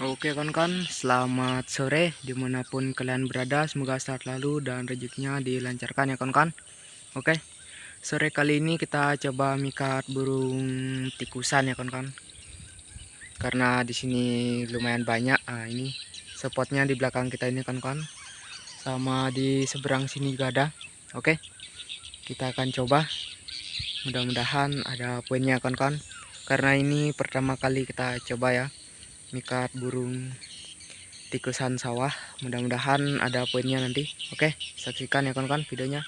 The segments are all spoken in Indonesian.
Oke kawan-kawan, selamat sore dimanapun kalian berada. Semoga sehat selalu dan rezekinya dilancarkan ya kawan-kawan. Oke, sore kali ini kita coba mikat burung tikusan ya kawan-kawan. Karena di sini lumayan banyak. Ini spotnya di belakang kita ini kawan-kawan. Sama di seberang sini juga ada. Oke, kita akan coba. Mudah-mudahan ada poinnya kawan-kawan. Karena ini pertama kali kita coba ya mikat burung tikusan sawah. Mudah-mudahan ada poinnya nanti. Oke, saksikan ya kawan-kawan videonya.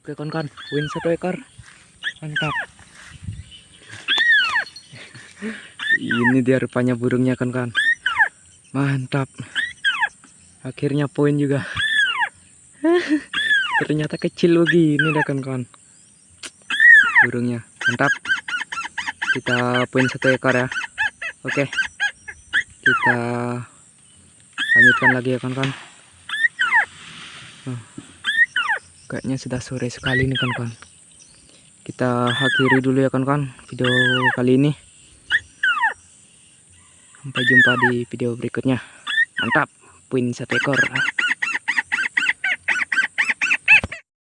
Oke kawan-kawan, win 1 ekor. Mantap. Ini dia rupanya burungnya kawan-kawan. Mantap. Akhirnya poin juga. Ternyata kecil begini dah kawan-kawan. Burungnya. Mantap. Kita poin 1 ekor ya. Oke. kita lanjutkan lagi ya kawan-kawan. Kayaknya sudah sore sekali nih kawan-kawan. Kita akhiri dulu ya kawan-kawan video kali ini. Sampai jumpa di video berikutnya. Mantap, poin 1 ekor.